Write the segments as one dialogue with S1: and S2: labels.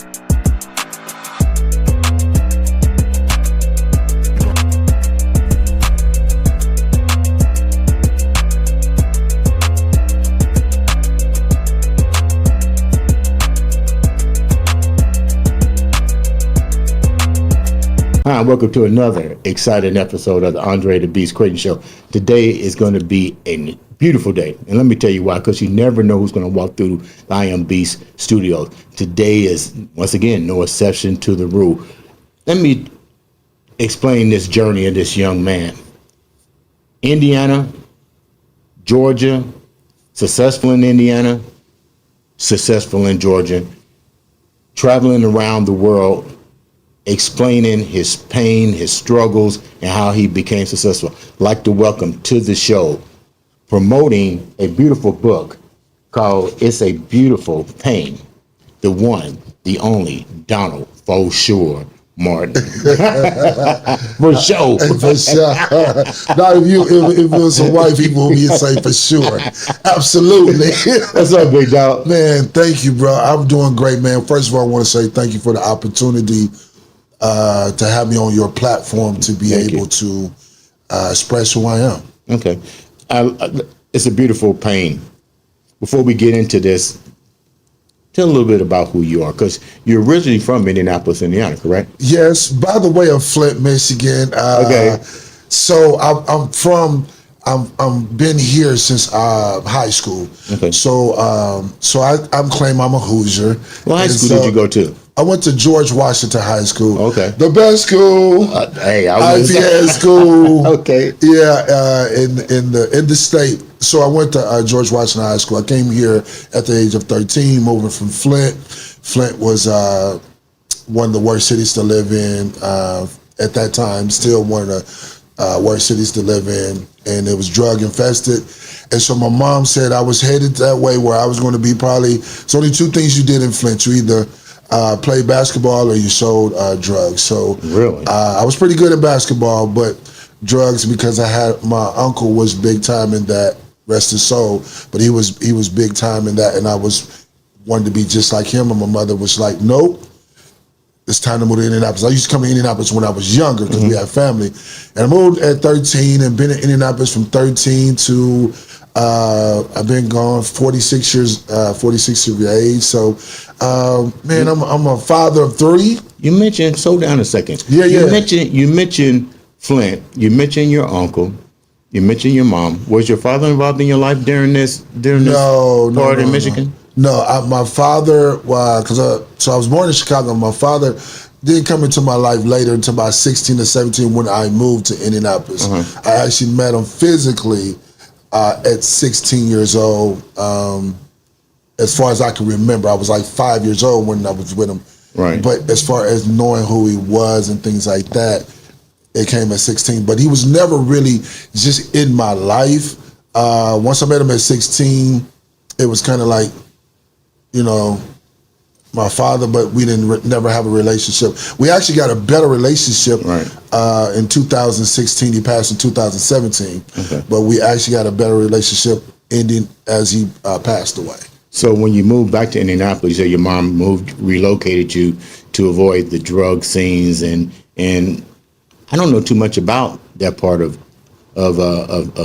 S1: Hi, welcome to another exciting episode of the Andre The Beast Crayton Show. Today is going to be a beautiful day, and let me tell you why, because you never know who's going to walk through the iambeast studios. Today is, once again, no exception to the rule. Let me explain this journey of this young man. Indiana, Georgia, successful in Indiana, successful in Georgia, traveling around the world, explaining his pain, his struggles, and how he became successful. I'd like to welcome to the show, promoting a beautiful book called It's a Beautiful Pain, the one, the only, Donald, for sure, Martin. For sure.
S2: For sure. Now, if it was some white people, you'd say for sure. Absolutely.
S1: What's up, big dog?
S2: Man, thank you, bro. I'm doing great, man. First of all, I want to say thank you for the opportunity to have me on your platform to be able to express who I am.
S1: Okay. It's a beautiful pain. Before we get into this, tell a little bit about who you are, because you're originally from Indianapolis, Indiana, correct?
S2: Yes. By the way, I'm Flint, Michigan.
S1: Okay.
S2: So I'm been here since high school. Okay. So I'm claim I'm a Hoosier.
S1: What high school did you go to?
S2: I went to George Washington High School.
S1: Okay.
S2: The best school.
S1: Hey,
S2: IPS school.
S1: Okay.
S2: Yeah, in the state. So I went to George Washington High School. I came here at the age of 13, moving from Flint. Flint was one of the worst cities to live in at that time. Still one of the worst cities to live in, and it was drug infested. And so my mom said I was headed that way, where I was going to be probably. It's only two things you did in Flint. You either played basketball or you sold drugs. So
S1: really,
S2: I was pretty good at basketball, but drugs, because I had my uncle was big time in that. Rest his soul, but he was big time in that, and I wanted to be just like him. And my mother was like, "Nope, it's time to move to Indianapolis." I used to come to Indianapolis when I was younger because we had family, and I moved at 13 and been in Indianapolis from 13 to I've been gone 46 years of age. So, man, I'm a father of three.
S1: You mentioned, slow down a second.
S2: Yeah.
S1: You mentioned Flint. You mentioned your uncle. You mentioned your mom. Was your father involved in your life during this part in Michigan?
S2: No, my father, so I was born in Chicago. My father didn't come into my life later until about 16 or 17 when I moved to Indianapolis. I actually met him physically at 16 years old. As far as I can remember, I was like 5 years old when I was with him.
S1: Right.
S2: But as far as knowing who he was and things like that, it came at 16, but he was never really just in my life. Once I met him at 16, it was kind of like, my father, but we didn't never have a relationship. We actually got a better relationship in 2016. He passed in 2017, but we actually got a better relationship ending as he passed away.
S1: So when you moved back to Indianapolis, you said your mom relocated you to avoid the drug scenes, and I don't know too much about that part of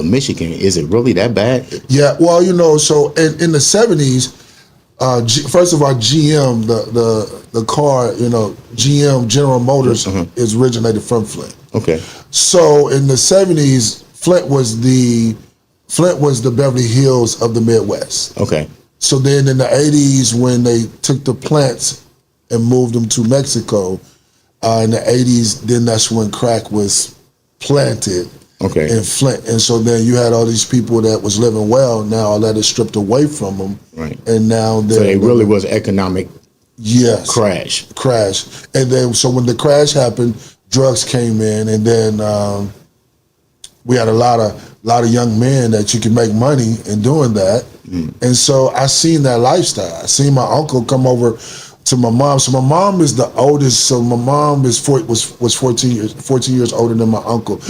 S1: Michigan. Is it really that bad?
S2: Yeah, well, so in the 70s, first of all, GM, the car, GM, General Motors, is originated from Flint. Okay. So in the 70s, Flint was the Beverly Hills of the Midwest. Okay. So then in the 80s, when they took the plants and moved them to Mexico, in the 80s, then that's when crack was planted in Flint. And so then you had all these people that was living well. Now all that is stripped away from them. Right. And now
S1: so it really was economic crash.
S2: And then so when the crash happened, drugs came in, and then we had a lot of young men that you can make money in doing that. And so I seen that lifestyle. I seen my uncle come over to my mom. So my mom is the oldest. So my mom was 14 years older than my uncle.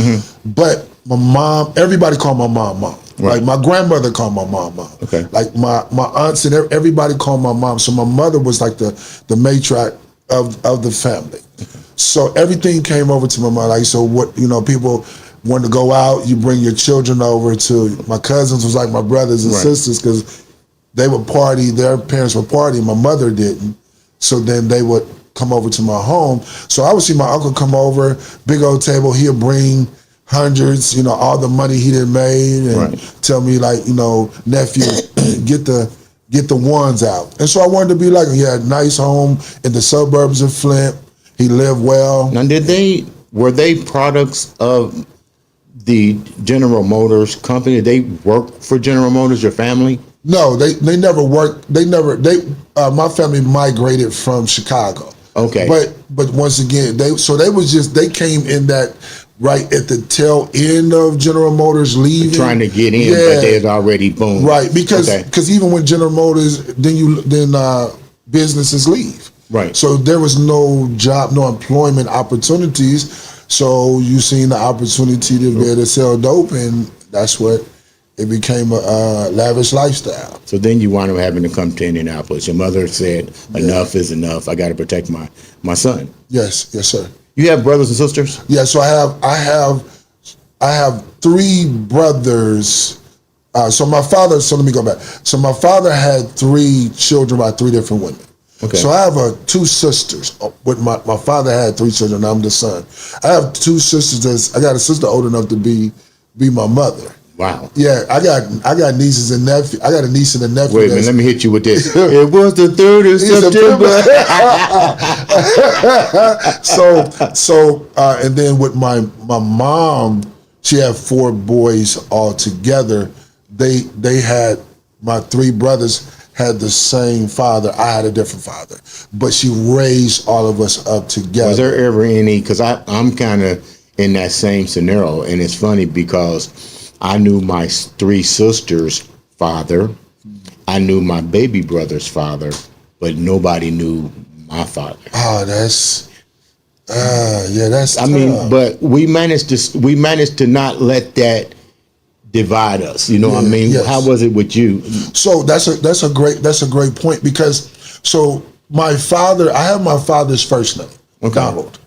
S2: But my mom, everybody called my mom. Like my grandmother called my mom.
S1: Okay.
S2: Like my aunts and everybody called my mom. So my mother was like the matriarch of the family. So everything came over to my mom. Like, so what, people wanted to go out, you bring your children over to, my cousins was like my brothers and sisters, because they would party, their parents would party, my mother didn't. So then they would come over to my home. So I would see my uncle come over, big old table, he'll bring hundreds, all the money he done made, and tell me like, nephew, get the ones out. And so I wanted to be like him. He had a nice home in the suburbs of Flint. He lived well.
S1: Now, were they products of the General Motors company? They worked for General Motors, your family?
S2: No, they never worked. My family migrated from Chicago.
S1: Okay.
S2: But once again, they came in that right at the tail end of General Motors leaving,
S1: trying to get in, but they had already boomed.
S2: Right, because even when General Motors, then businesses leave.
S1: Right.
S2: So there was no job, no employment opportunities. So you seen the opportunity to be able to sell dope, and that's what it became a lavish lifestyle.
S1: So then you wound up having to come to Indianapolis. Your mother said, enough is enough. I got to protect my son.
S2: Yes, sir.
S1: You have brothers and sisters?
S2: Yeah, so I have three brothers. So let me go back. So my father had three children by three different women. Okay. So I have two sisters. With my father had three children. I'm the son. I have two sisters. I got a sister old enough to be my mother.
S1: Wow.
S2: Yeah, I got nieces and nephews. I got a niece and a nephew.
S1: Wait a minute, let me hit you with this. It was the 3rd of September.
S2: So and then with my mom, she had 4 boys all together. They had, my 3 brothers had the same father. I had a different father, but she raised all of us up together.
S1: Was there ever any? Because I'm kind of in that same scenario, and it's funny because I knew my 3 sisters' father. I knew my baby brother's father, but nobody knew my father.
S2: Oh, that's tough.
S1: I mean, but we managed to not let that divide us. You know what I mean? Yes. How was it with you?
S2: So that's a great point, because so my father, I have my father's first name, Donald.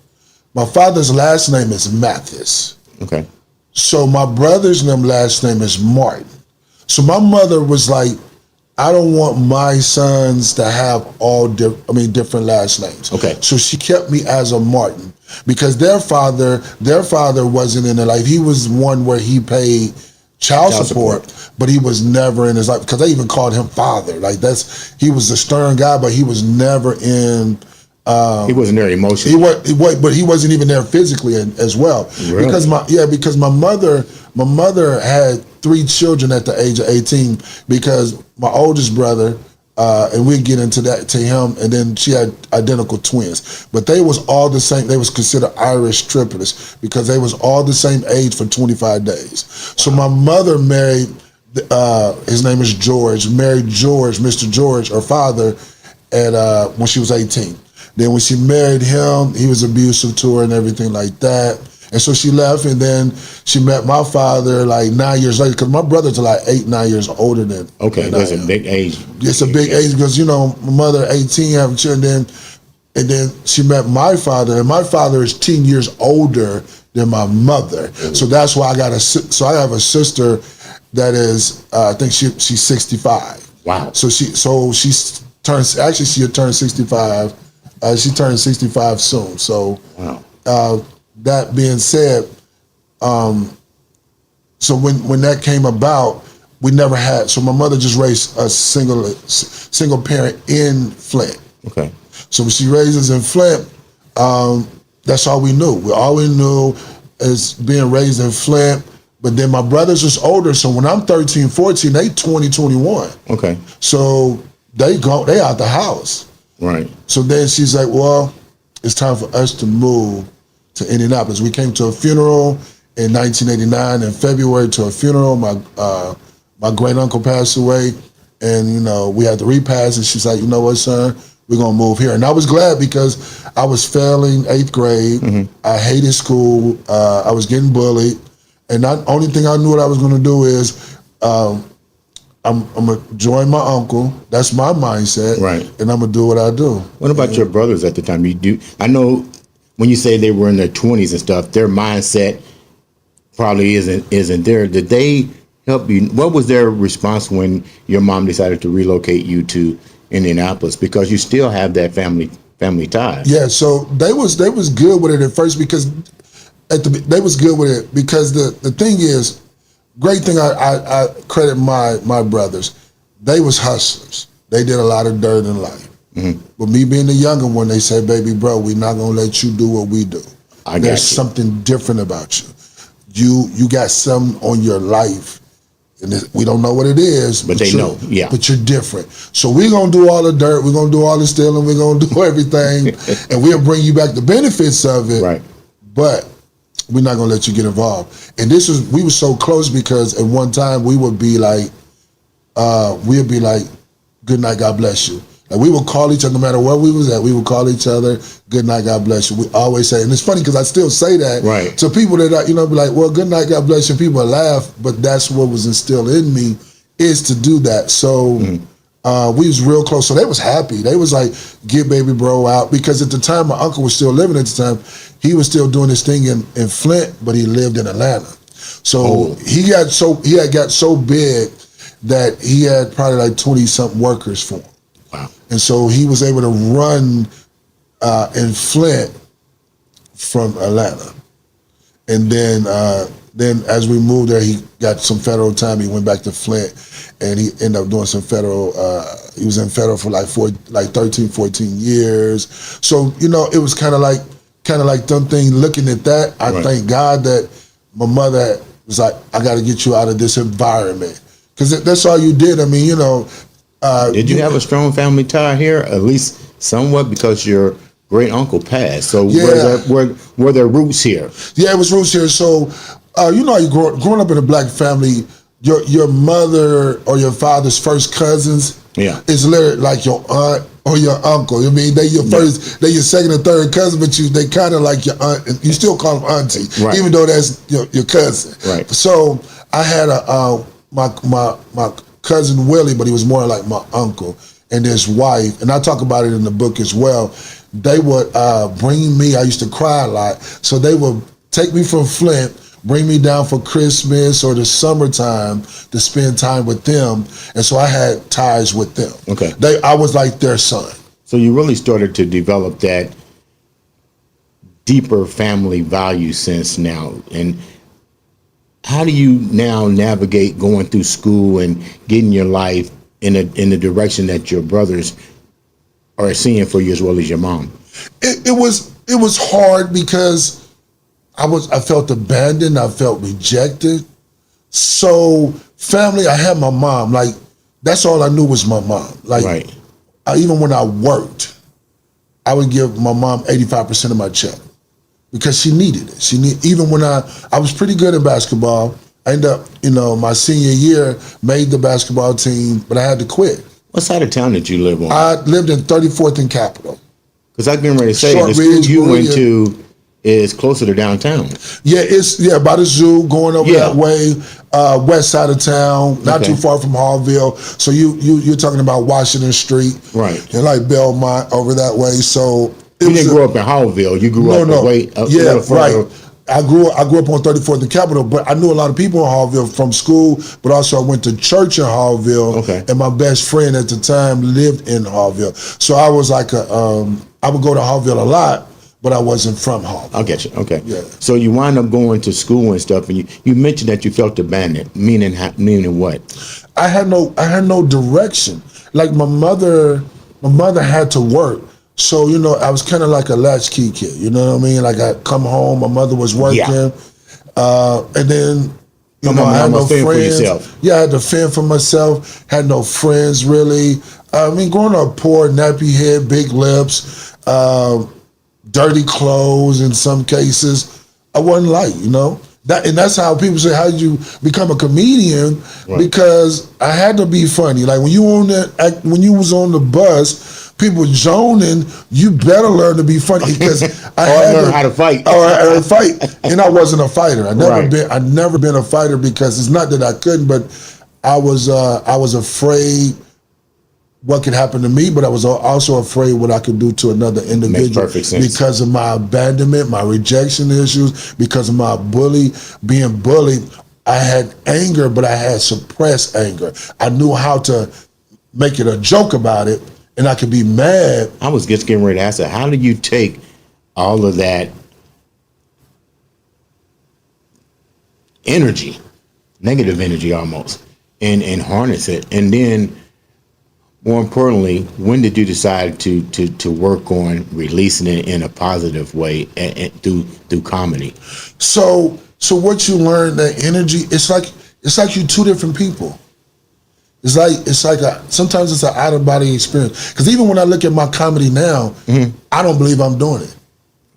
S2: My father's last name is Mathis.
S1: Okay.
S2: So my brother's last name is Martin. So my mother was like, I don't want my sons to have different last names.
S1: Okay.
S2: So she kept me as a Martin, because their father wasn't in their life. He was one where he paid child support, but he was never in his life, because they even called him father. Like he was a stern guy, but he was never in.
S1: He wasn't there emotionally.
S2: But he wasn't even there physically as well.
S1: Really?
S2: Because my mother had 3 children at the age of 18, because my oldest brother, and we'd get into that to him, and then she had identical twins. But they was all the same. They was considered Irish triplets, because they was all the same age for 25 days. So my mother married, his name is George, married George, Mr. George, her father, at when she was 18. Then when she married him, he was abusive to her and everything like that. And so she left, and then she met my father like 9 years later, because my brothers are like 8, 9 years older than.
S1: Okay, that's a big age.
S2: It's a big age, because my mother 18, having children, and then she met my father, and my father is 10 years older than my mother. Mm-hmm. So that's why I have a sister that is I think she's 65.
S1: Wow.
S2: So she'll turn 65. She turned 65 soon. So,
S1: wow.
S2: That being said, so when that came about, we never had. So my mother just raised a single parent in Flint.
S1: Okay.
S2: So when she raised us in Flint, that's all we knew. All we knew is being raised in Flint. But then my brothers was older, so when I'm 13, 14, they 20, 21.
S1: Okay.
S2: So they out the house.
S1: Right.
S2: So then she's like, well, it's time for us to move to Indianapolis. We came to a funeral in 1989 in February, to a funeral. My great uncle passed away, and we had the repast, and she's like, you know what, son, we're gonna move here. And I was glad, because I was failing 8th grade. Mm-hmm. I hated school. I was getting bullied, and the only thing I knew what I was gonna do is I'm gonna join my uncle. That's my mindset,
S1: Right.
S2: And I'm gonna do what I do.
S1: What about your brothers at the time? You do. I know when you say they were in their 20s and stuff, their mindset probably isn't there. Did they help you? What was their response when your mom decided to relocate you to Indianapolis? Because you still have that family tie.
S2: Yeah, so they was good with it at first because they was good with it because the thing is, great thing I credit my brothers. They was hustlers. They did a lot of dirt in life. Mm-hmm. But me being the younger one, they said, "Baby, bro, we're not gonna let you do what we do. There's something different about you. You got something on your life, and we don't know what it is,
S1: but they know, yeah.
S2: But you're different. So we're gonna do all the dirt. We're gonna do all the stealing. We're gonna do everything, and we'll bring you back the benefits of it.
S1: Right.
S2: But we're not gonna let you get involved." And we were so close because at one time we would be like, "Good night, God bless you." Like we would call each other no matter where we was at. We would call each other, "Good night, God bless you." We always say, and it's funny because I still say that to people that be like, "Well, good night, God bless you." People laugh, but that's what was instilled in me is to do that. So we was real close. So they was happy. They was like, "Get baby bro out," because at the time my uncle was still living. At the time, he was still doing this thing in Flint, but he lived in Atlanta. So he had got so big that he had probably like 20-something workers for him.
S1: Wow.
S2: And so he was able to run in Flint from Atlanta. And then as we moved there, he got some federal time. He went back to Flint and he ended up doing some federal, he was in federal for like 13, 14 years. So, it was kind of like something looking at that. I thank God that my mother was like, "I got to get you out of this environment." Because that's all you did. I mean,
S1: did you have a strong family tie here, at least somewhat, because your great uncle passed? So were there roots here?
S2: Yeah, it was roots here. So how you growing up in a black family, your mother or your father's first cousins is literally like your aunt or your uncle. I mean, they your second or third cousin, but they kind of like your aunt. And you still call them auntie, even though that's your cousin.
S1: Right.
S2: So I had my cousin Willie, but he was more like my uncle, and his wife, and I talk about it in the book as well. They would bring me, I used to cry a lot, so they would take me from Flint, bring me down for Christmas or the summertime to spend time with them, and so I had ties with them.
S1: Okay.
S2: I was like their son.
S1: So you really started to develop that deeper family value sense now, and how do you now navigate going through school and getting your life in the direction that your brothers are seeing for you as well as your mom?
S2: It was hard because I felt abandoned. I felt rejected. So family, I had my mom. Like that's all I knew was my mom. Like even when I worked, I would give my mom 85% of my check. Because she needed it. Even when I was pretty good at basketball. I ended up, my senior year, made the basketball team, but I had to quit.
S1: What side of town did you live on?
S2: I lived in 34th and Capitol.
S1: Because I've been ready to say, the school you went to is closer to downtown.
S2: Yeah, it's by the zoo, going over that way, west side of town, not too far from Hallville. So you're talking about Washington Street,
S1: right?
S2: And like Belmont over that way. So
S1: you didn't grow up in Hallville. You grew up way up
S2: right. I grew up on 34th and Capitol, but I knew a lot of people in Hallville from school, but also I went to church in Hallville, and my best friend at the time lived in Hallville. So I was like I would go to Hallville a lot, but I wasn't from Hallville.
S1: I'll get you. Okay.
S2: Yeah.
S1: So you wind up going to school and stuff, and you mentioned that you felt abandoned, meaning what?
S2: I had no direction. Like my mother had to work. So, I was kind of like a latchkey kid, you know what I mean? Like I'd come home, my mother was working, and then, I had no friends. Yeah, I had to fend for myself, had no friends really. I mean, growing up poor, nappy head, big lips, dirty clothes in some cases, I wasn't like, And that's how people say, how did you become a comedian? Right. Because I had to be funny. Like when you was on the bus, people joning, you better learn to be funny because I had
S1: to learn how to fight.
S2: Or fight, and I wasn't a fighter. I never been a fighter because it's not that I couldn't, but I was afraid what could happen to me, but I was also afraid what I could do to another individual.
S1: Makes perfect sense.
S2: Because of my abandonment, my rejection issues, because of my being bullied. I had anger, but I had suppressed anger. I knew how to make it a joke about it, and I could be mad.
S1: I was just getting ready to ask that. How do you take all of that energy, negative energy almost, and harness it? And then, more importantly, when did you decide to work on releasing it in a positive way and through comedy?
S2: So what you learn, that energy, it's like you two different people. It's like sometimes it's an out of body experience. Because even when I look at my comedy now, I don't believe I'm doing it.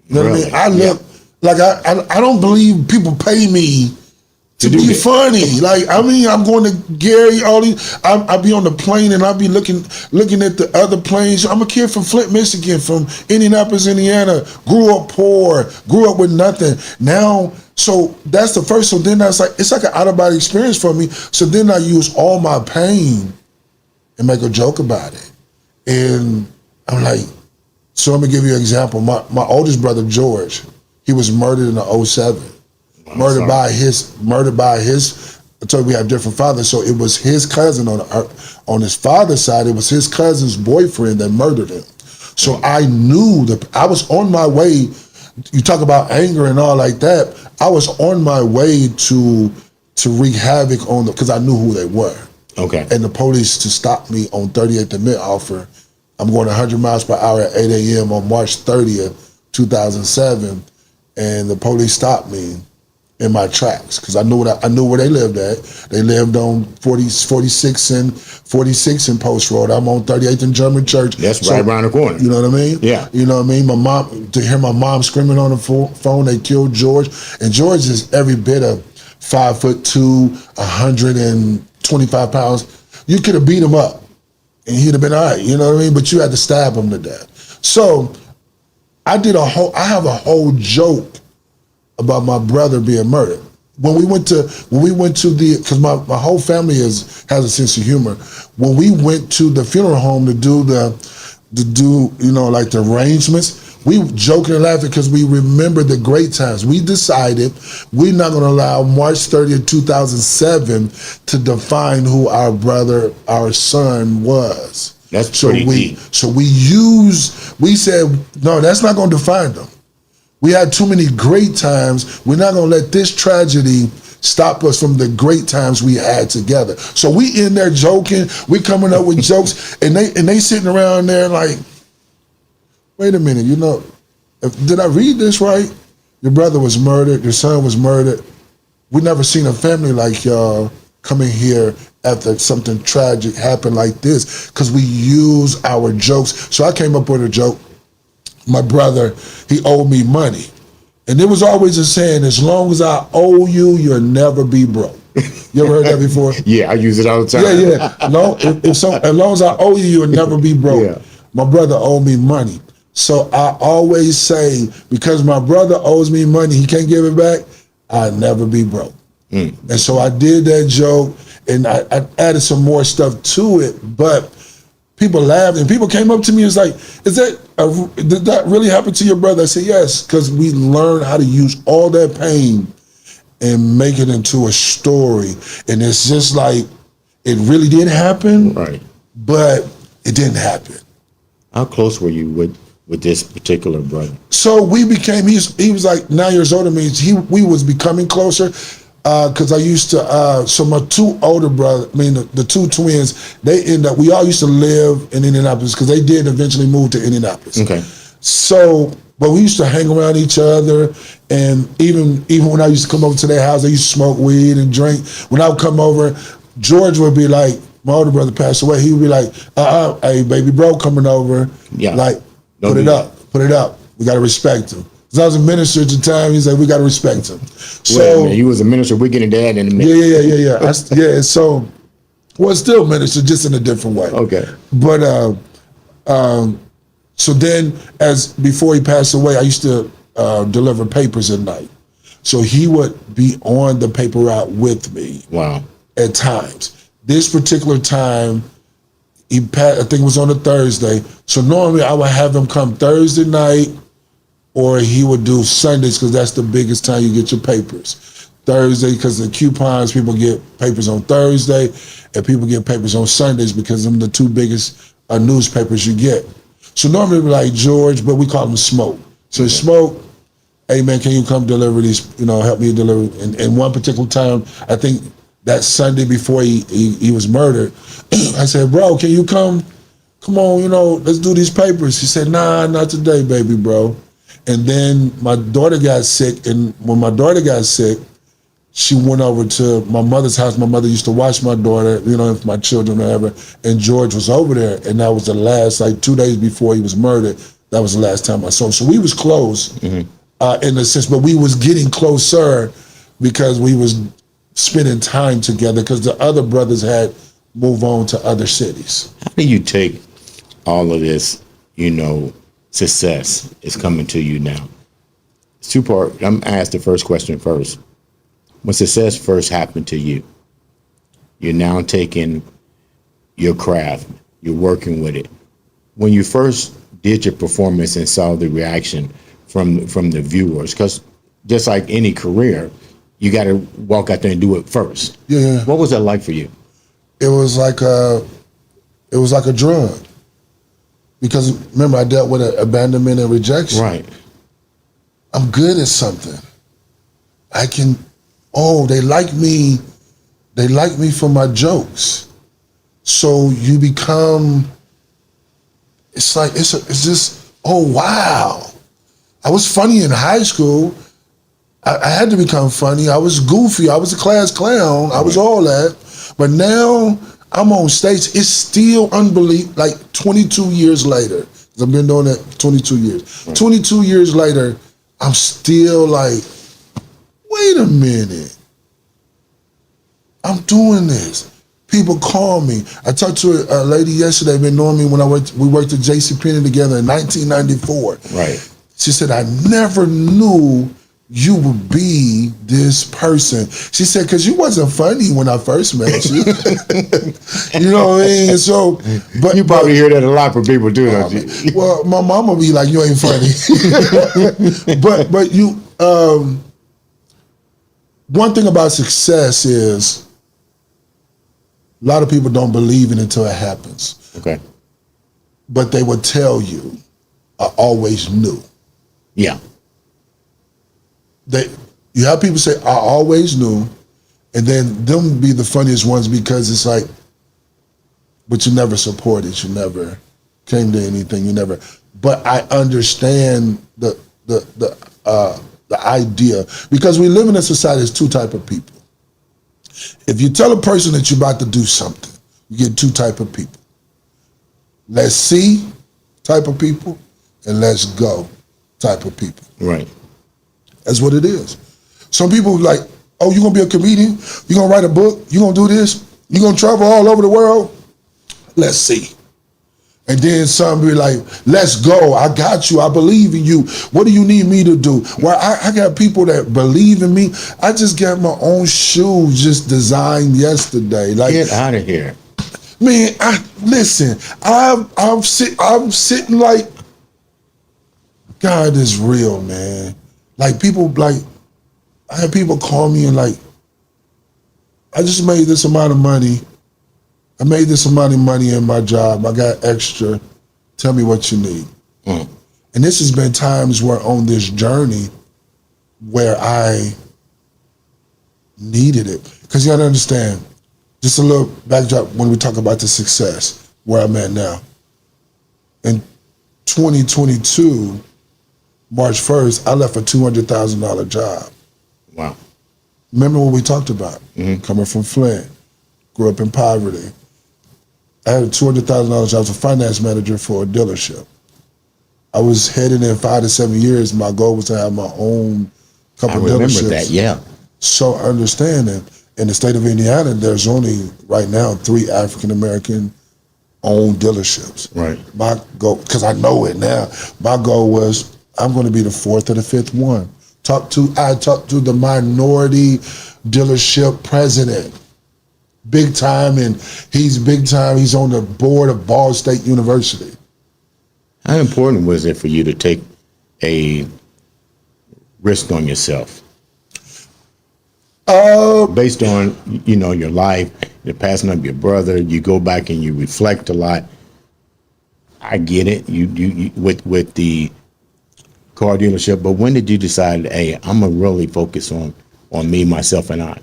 S2: You know what I mean? I look like I don't believe people pay me to be funny. Like, I mean, I'm going to Gary, all these. I be on the plane and I be looking at the other planes. I'm a kid from Flint, Michigan, from Indianapolis, Indiana. Grew up poor, grew up with nothing. Now, so that's the first. So then it's like an out of body experience for me. So then I use all my pain and make a joke about it. And I'm like, so I'm gonna give you an example. My oldest brother George, he was murdered in the 07. Murdered by his. I told you we have different fathers, so it was his cousin on his father's side. It was his cousin's boyfriend that murdered him. So I knew that I was on my way. You talk about anger and all like that. I was on my way to wreak havoc on them because I knew who they were.
S1: Okay.
S2: And the police to stop me on 38th and Mid-Offer. I'm going 100 miles per hour at 8 a.m. on March 30th, 2007, and the police stopped me in my tracks because I knew where they lived at. They lived on 46 and Post Road. I'm on 38th and German Church.
S1: That's right around the corner.
S2: You know what I mean?
S1: Yeah.
S2: You know what I mean? To hear my mom screaming on the phone, they killed George. And George is every bit of 5'2", 125 pounds. You could have beat him up and he'd have been all right. You know what I mean? But you had to stab him to death. So I have a whole joke about my brother being murdered. When we went to because my whole family has a sense of humor. When we went to the funeral home to do like the arrangements, we joking and laughing because we remember the great times. We decided we're not going to allow March 30th, 2007 to define who our son was.
S1: That's pretty deep.
S2: So we said, no, that's not going to define them. We had too many great times. We're not going to let this tragedy stop us from the great times we had together. So we in there joking. We coming up with jokes, and they sitting around there like, wait a minute, did I read this right? Your brother was murdered. Your son was murdered. We never seen a family like y'all coming here after something tragic happened like this because we use our jokes. So I came up with a joke. My brother, he owed me money. And there was always a saying, as long as I owe you, you'll never be broke. You ever heard that before?
S1: Yeah, I use it all the time.
S2: Yeah. No, as long as I owe you, you'll never be broke. Yeah. My brother owed me money. So I always say, because my brother owes me money, he can't give it back, I'll never be broke. And so I did that joke, and I added some more stuff to it, but people laughed, and people came up to me and was like, did that really happen to your brother? I said, yes, because we learned how to use all that pain and make it into a story. And it's just like, it really did happen, right? But it didn't happen.
S1: How close were you with this particular brother?
S2: So we became, he was like 9 years older than me. We was becoming closer. Because I used to, so my two older brothers, the two twins, we all used to live in Indianapolis because they did eventually move to Indianapolis. Okay. So, but we used to hang around each other, and even when I used to come over to their house, they used to smoke weed and drink. When I would come over, George would be like, my older brother passed away, he would be like, hey, baby bro coming over. Yeah. Like, put it up. We got to respect him. Because I was a minister at the time, he's like, we got to respect him. So
S1: he was a minister. We're getting that in a minute.
S2: Yeah. So, still minister, just in a different way.
S1: Okay.
S2: But so then, before he passed away, I used to deliver papers at night. So he would be on the paper route with me.
S1: Wow.
S2: At times. This particular time, I think it was on a Thursday. So normally I would have him come Thursday night, or he would do Sundays because that's the biggest time you get your papers. Thursday, because the coupons, people get papers on Thursday, and people get papers on Sundays because them the two biggest newspapers you get. So normally it'd be like George, but we call him Smoke. So Smoke, hey man, can you come deliver these, help me deliver. And one particular time, I think that Sunday before he was murdered, I said, bro, can you come on, let's do these papers. He said, nah, not today, baby, bro. And then my daughter got sick, and when my daughter got sick, she went over to my mother's house. My mother used to watch my daughter, my children, whatever, and George was over there, and that was the last, 2 days before he was murdered, that was the last time I saw him. So we was close, in a sense, but we was getting closer because we was spending time together because the other brothers had moved on to other cities.
S1: How do you take all of this, success is coming to you now? It's two-part. I'm going to ask the first question first. When success first happened to you, you're now taking your craft, you're working with it. When you first did your performance and saw the reaction from the viewers, because just like any career, you got to walk out there and do it first.
S2: Yeah.
S1: What was that like for you?
S2: It was like a drug. Because remember, I dealt with abandonment and rejection.
S1: Right.
S2: I'm good at something. They like me. They like me for my jokes. So you become, it's just, oh wow. I was funny in high school. I had to become funny. I was goofy. I was a class clown. I was all that. But now I'm on stage. It's still unbelievable. 22 years later, 'cause I've been doing it 22 years. 22 years later, I'm still like, wait a minute. I'm doing this. People call me. I talked to a lady yesterday, been knowing me when we worked at JCPenney together in 1994.
S1: Right.
S2: She said, I never knew you would be this person. She said, because you wasn't funny when I first met you. You know what I mean? So, but
S1: you probably hear that a lot from people too, don't you?
S2: Well, my mama be like, you ain't funny. but you, one thing about success is a lot of people don't believe it until it happens.
S1: Okay.
S2: But they will tell you, I always knew.
S1: Yeah.
S2: You have people say, I always knew, and then them be the funniest ones because it's like, but you never supported, you never came to anything, you never. But I understand the idea, because we live in a society that's two type of people. If you tell a person that you're about to do something, you get two type of people. Let's see type of people, and let's go type of people.
S1: Right.
S2: That's what it is. Some people like, oh, you're gonna be a comedian? You're gonna write a book? You're gonna do this? You're gonna travel all over the world? Let's see. And then some be like, let's go. I got you. I believe in you. What do you need me to do? Well, I got people that believe in me. I just got my own shoes just designed yesterday.
S1: Get out of here.
S2: Man, I'm sitting like, God is real, man. I had people call me and I just made this amount of money. I made this amount of money in my job. I got extra. Tell me what you need. And this has been times where on this journey where I needed it. Because you gotta understand, just a little backdrop when we talk about the success, where I'm at now. In 2022, March 1st, I left a $200,000 job.
S1: Wow.
S2: Remember what we talked about? Coming from Flint, grew up in poverty. I had a $200,000 job as a finance manager for a dealership. I was headed in 5 to 7 years. My goal was to have my own couple dealerships. I remember that, yeah. So understanding, in the state of Indiana, there's only right now 3 African-American owned dealerships. Right. My goal, because I know it now, my goal was I'm going to be the 4th or the 5th one. I talked to the minority dealership president. big time, and he's big time. He's on the board of Ball State University.
S1: How important was it for you to take a risk on yourself? Based on, you know, your life, the passing of your brother, you go back and you reflect a lot. I get it. You with the car dealership, but when did you decide, hey, I'm gonna really focus on me, myself, and I?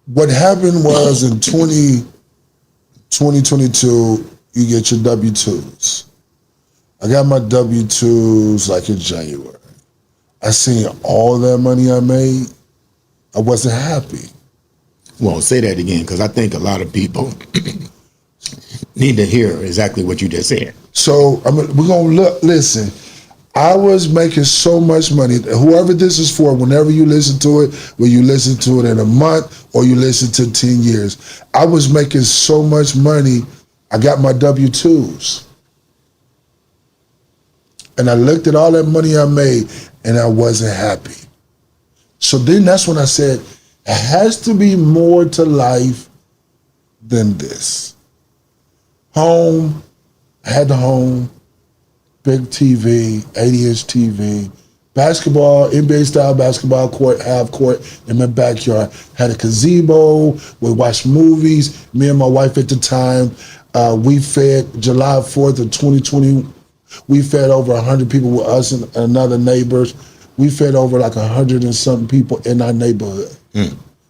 S2: What happened was in 2022, you get your W-2s. I got my W-2s like in January. I seen all that money I made. I wasn't happy.
S1: Well, say that again, because I think a lot of people need to hear exactly what you just said.
S2: So we're gonna listen. I was making so much money. Whoever this is for, whenever you listen to it, whether you listen to it in a month or you listen to 10 years, I was making so much money. I got my W-2s. And I looked at all that money I made and I wasn't happy. So then that's when I said, it has to be more to life than this. Home, I had the home, big TV, 80-inch TV, basketball, NBA style basketball court, half court in my backyard. Had a gazebo, we watched movies. Me and my wife at the time, we fed July 4th of 2020, we fed over 100 people with us and another neighbors. We fed over like 100 and something people in our neighborhood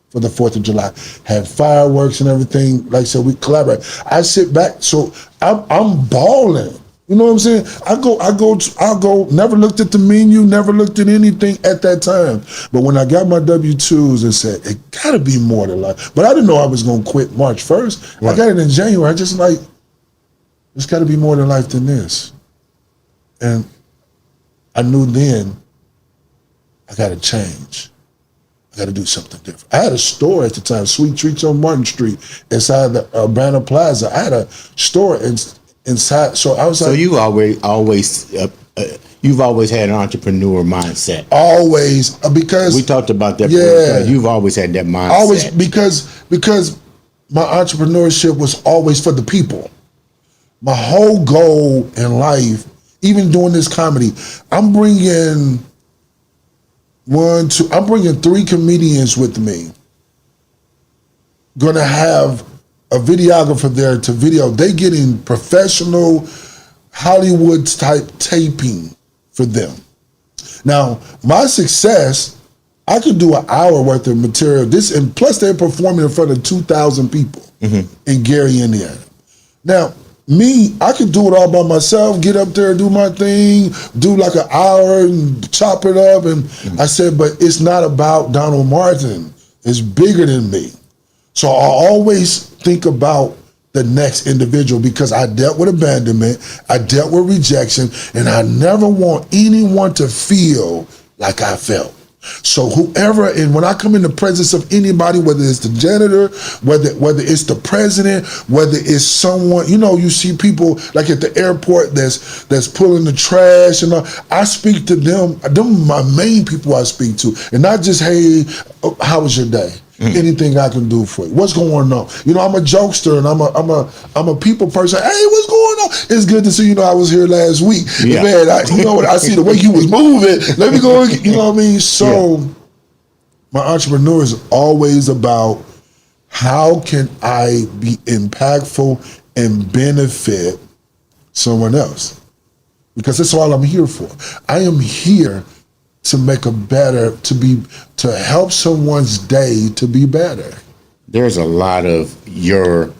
S2: for the 4th of July. Had fireworks and everything. Like I said, we collaborate. I sit back, so I'm balling. You know what I'm saying? I go, never looked at the menu, never looked at anything at that time. But when I got my W-2s and said, it gotta be more than life. But I didn't know I was gonna quit March 1st. Right. I got it in January. I just like, it's gotta be more than life than this. And I knew then, I gotta change. I gotta do something different. I had a store at the time, Sweet Treats on Martin Street, inside the Urbana Plaza. I had a store inside, so I was like. So
S1: you you've always had an entrepreneur mindset.
S2: Always, because.
S1: We talked about that.
S2: Yeah.
S1: You've always had that mindset.
S2: Always, because my entrepreneurship was always for the people. My whole goal in life, even doing this comedy, I'm bringing 3 comedians with me. Gonna have a videographer there to video. They getting professional Hollywood type taping for them. Now, my success, I could do an hour worth of material. And plus they're performing in front of 2,000 people in Gary, Indiana. Now, me, I could do it all by myself, get up there, do my thing, do like an hour and chop it up. And I said, but it's not about Donald Martin. It's bigger than me. So I always think about the next individual because I dealt with abandonment, I dealt with rejection, and I never want anyone to feel like I felt. So whoever, and when I come in the presence of anybody, whether it's the janitor, whether it's the president, whether it's someone, you know, you see people like at the airport that's pulling the trash and all, I speak to them. Them are my main people I speak to, and not just, hey, how was your day? Anything I can do for you. What's going on? You know, I'm a jokester and I'm a people person. Hey, what's going on? It's good to see you. Know, I was here last week. Yeah. Man, I see the way you was moving. Let me go. You know what I mean? So my entrepreneur is always about how can I be impactful and benefit someone else? Because that's all I'm here for. I am here to make to help someone's day to be better.
S1: There's a lot of your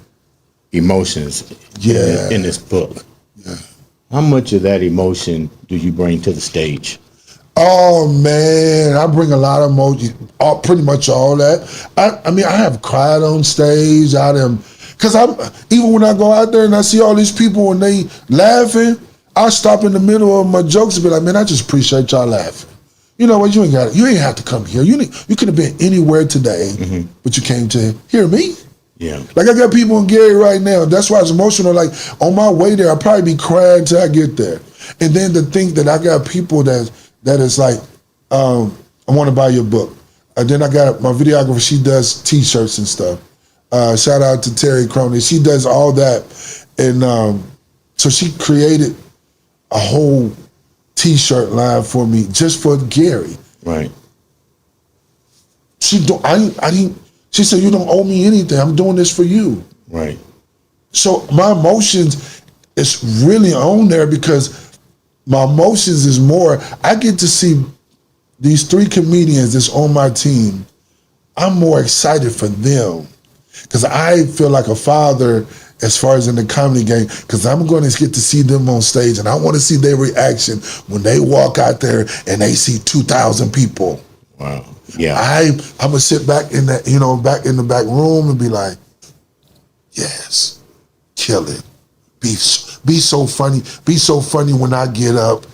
S1: emotions in this book. Yeah. How much of that emotion do you bring to the stage?
S2: Oh man, I bring a lot of emotion, pretty much all that. I mean, I have cried on stage. Because even when I go out there and I see all these people and they laughing, I stop in the middle of my jokes and be like, man, I just appreciate y'all laughing. You know what? You ain't have to come here. You could have been anywhere today, but you came to hear me.
S1: Yeah.
S2: Like I got people in Gary right now. That's why it's emotional. Like on my way there, I'll probably be crying till I get there. And then to think that I got people that is like, I want to buy your book. And then I got my videographer. She does T-shirts and stuff. Shout out to Terry Cronin. She does all that, and so she created a whole T-shirt line for me just for Gary.
S1: Right.
S2: She said, you don't owe me anything. I'm doing this for you.
S1: Right.
S2: So my emotions is really on there because my emotions is more, I get to see these 3 comedians that's on my team. I'm more excited for them because I feel like a father as far as in the comedy game, because I'm going to get to see them on stage and I want to see their reaction when they walk out there and they see 2,000 people.
S1: Wow. Yeah.
S2: I'm gonna sit back in that, back in the back room and be like, yes, kill it. Be so funny. Be so funny when I get up.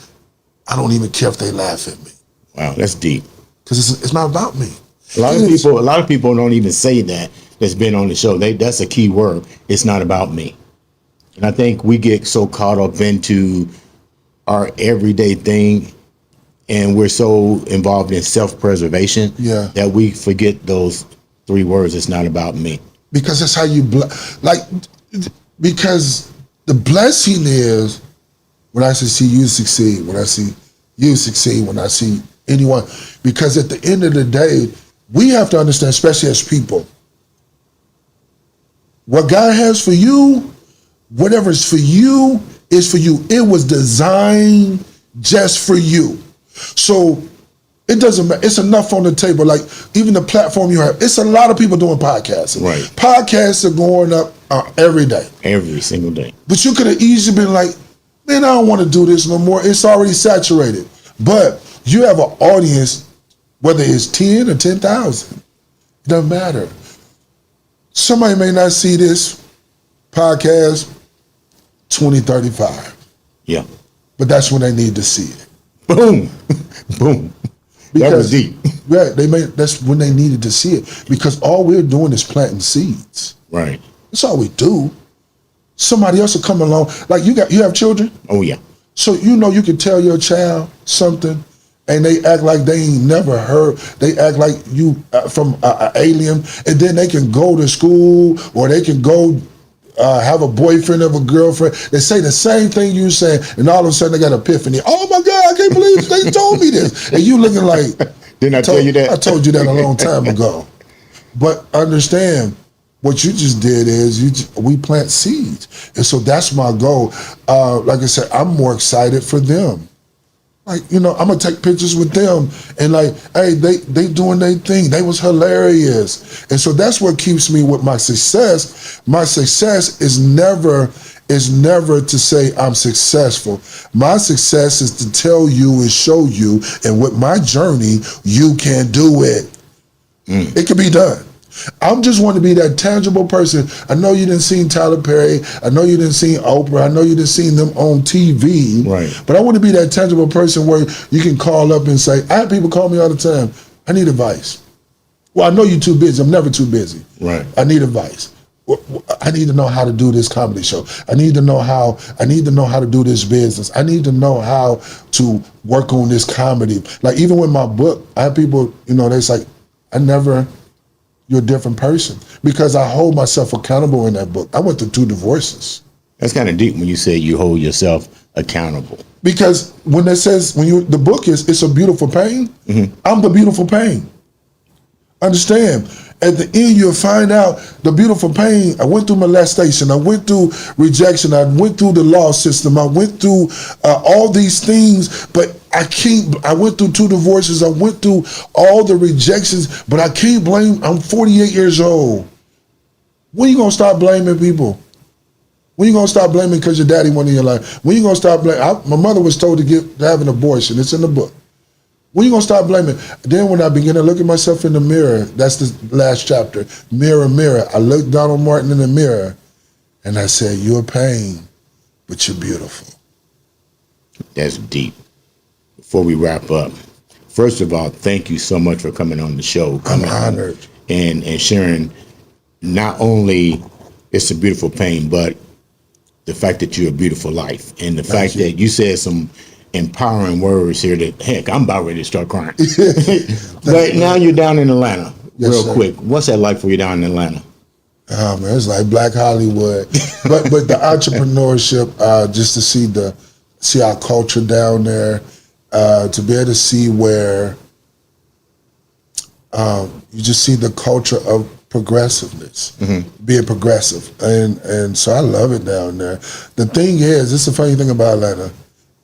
S2: I don't even care if they laugh at me.
S1: Wow, that's deep.
S2: Because it's not about me.
S1: A lot of people don't even say that. That's been on the show. That's a key word. It's not about me. And I think we get so caught up into our everyday thing, and we're so involved in self-preservation that we forget those 3 words. It's not about me.
S2: Because that's how you because the blessing is when I see you succeed, when I see you succeed, when I see anyone. Because at the end of the day, we have to understand, especially as people, what God has for you, whatever is for you, is for you. It was designed just for you. So it doesn't matter. It's enough on the table. Like even the platform you have, it's a lot of people doing podcasts.
S1: Right.
S2: Podcasts are going up every day.
S1: Every single day.
S2: But you could have easily been like, man, I don't want to do this no more. It's already saturated. But you have an audience, whether it's 10 or 10,000. It doesn't matter. Somebody may not see this podcast 2035.
S1: Yeah.
S2: But that's when they need to see it.
S1: Boom. Boom. That was deep.
S2: Right. That's when they needed to see it. Because all we're doing is planting seeds.
S1: Right.
S2: That's all we do. Somebody else will come along. Like you have children?
S1: Oh yeah.
S2: So you can tell your child something and they act like they ain't never heard. They act like you from an alien, and then they can go to school or they can go have a boyfriend or a girlfriend. They say the same thing you say, and all of a sudden they got an epiphany. Oh my God, I can't believe they told me this. And you looking like,
S1: didn't I tell you that?
S2: I told you that a long time ago. But understand, what you just did is we plant seeds. And so that's my goal. Like I said, I'm more excited for them. Like, I'm gonna take pictures with them and like, hey, they doing their thing. They was hilarious. And so that's what keeps me with my success. My success is never to say I'm successful. My success is to tell you and show you, and with my journey, you can do it. It can be done. I'm just want to be that tangible person. I know you didn't see Tyler Perry. I know you didn't see Oprah. I know you didn't see them on TV.
S1: Right.
S2: But I want to be that tangible person where you can call up and say, I have people call me all the time. I need advice. Well, I know you're too busy. I'm never too busy.
S1: Right.
S2: I need advice. I need to know how to do this comedy show. I need to know how to do this business. I need to know how to work on this comedy. Like even with my book, I have people, they say, you're a different person, because I hold myself accountable in that book. I went through 2 divorces.
S1: That's kind of deep when you say you hold yourself accountable.
S2: Because when it says, the book is, it's a beautiful pain, I'm the beautiful pain. Understand? At the end, you'll find out the beautiful pain. I went through molestation. I went through rejection. I went through the law system. I went through all these things, but I went through 2 divorces. I went through all the rejections, but I can't blame. I'm 48 years old. When are you going to start blaming people? When are you going to start blaming because your daddy went in your life? When are you going to start blaming? My mother was told to have an abortion. It's in the book. When you gonna stop blaming? Then when I begin to look at myself in the mirror, that's the last chapter. Mirror, mirror. I looked Donald Martin in the mirror and I said, you're a pain, but you're beautiful.
S1: That's deep. Before we wrap up, first of all, thank you so much for coming on the show.
S2: I'm honored.
S1: And sharing not only It's a Beautiful Pain, but the fact that you're a beautiful life. And the fact that you said some empowering words here that, heck, I'm about ready to start crying. But now you're down in Atlanta, real quick. What's that like for you down in Atlanta?
S2: Oh man, it's like Black Hollywood. but the entrepreneurship, just to see our culture down there, to be able to see where you just see the culture of progressiveness, being progressive, and so I love it down there. The thing is, this is the funny thing about Atlanta.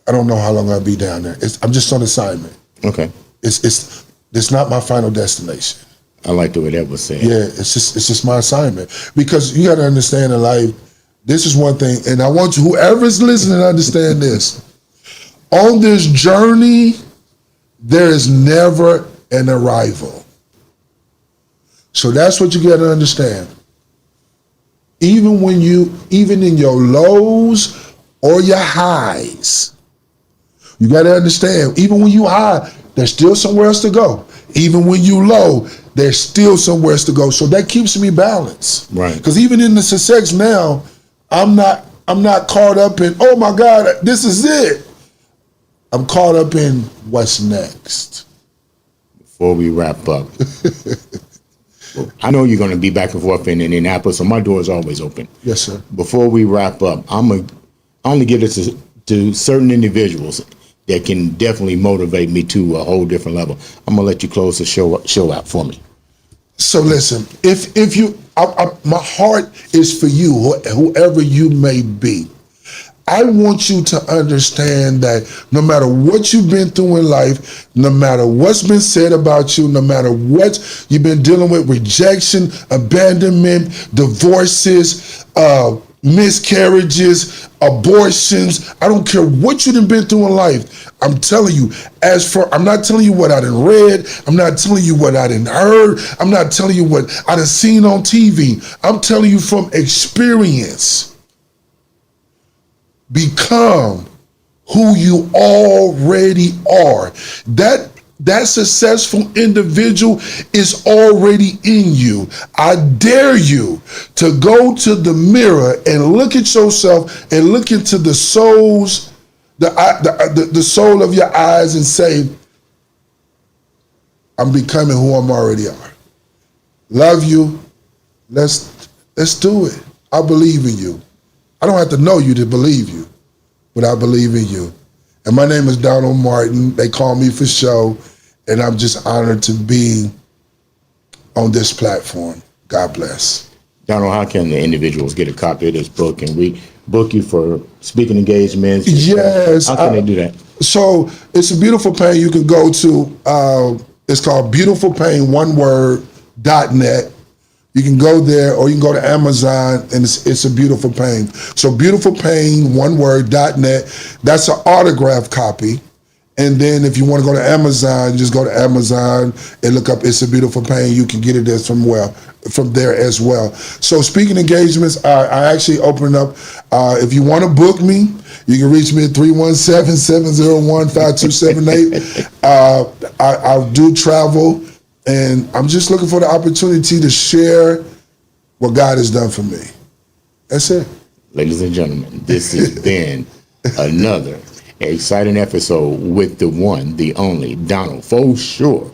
S2: I don't know how long I'll be down there. I'm just on assignment.
S1: Okay.
S2: It's not my final destination.
S1: I like the way that was said.
S2: Yeah, it's just my assignment, because you got to understand in life. This is one thing, and I want whoever's listening to understand this. On this journey, there is never an arrival. So that's what you got to understand. Even in your lows or your highs, you got to understand. Even when you high, there's still somewhere else to go. Even when you low, there's still somewhere else to go. So that keeps me balanced.
S1: Right.
S2: Because even in the success now, I'm not caught up in, oh my God, this is it. I'm caught up in what's next.
S1: Before we wrap up, I know you're going to be back and forth in Indianapolis, so my door is always open.
S2: Yes, sir.
S1: Before we wrap up, I only give this to certain individuals that can definitely motivate me to a whole different level. I'm gonna let you close the show out for me.
S2: So listen, if you, my heart is for you, whoever you may be. I want you to understand that no matter what you've been through in life, no matter what's been said about you, no matter what you've been dealing with, rejection, abandonment, divorces, miscarriages, abortions, I don't care what you've been through in life. I'm telling you, I'm not telling you what I done read, I'm not telling you what I done heard, I'm not telling you what I done seen on TV. I'm telling you from experience. Become who you already are. That successful individual is already in you. I dare you to go to the mirror and look at yourself and look into the soul of your eyes and say, I'm becoming who I'm already are. Love you. Let's do it. I believe in you. I don't have to know you to believe you, but I believe in you. And my name is Donald Martin. They call me for show, and I'm just honored to be on this platform. God bless.
S1: Donald, how can the individuals get a copy of this book? And we book you for speaking engagements?
S2: Yes.
S1: How can they do that?
S2: So it's a Beautiful Pain. You can go to, it's called beautifulpain.net. You can go there, or you can go to Amazon, and it's a Beautiful Pain. So beautifulpain.net. That's an autographed copy. And then if you want to go to Amazon, just go to Amazon and look up It's a Beautiful Pain. You can get it there from there as well. So speaking engagements, I actually open up. If you want to book me, you can reach me at 317-701-5278. I do travel. And I'm just looking for the opportunity to share what God has done for me. That's it.
S1: Ladies and gentlemen, this has been another exciting episode with the one, the only, Donald, for sure,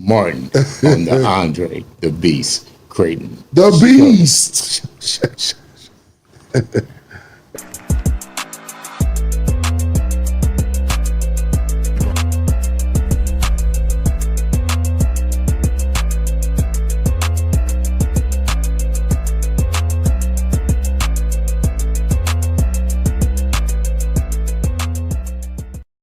S1: Martin, on the Andre The Beast Crayton.
S2: The Beast.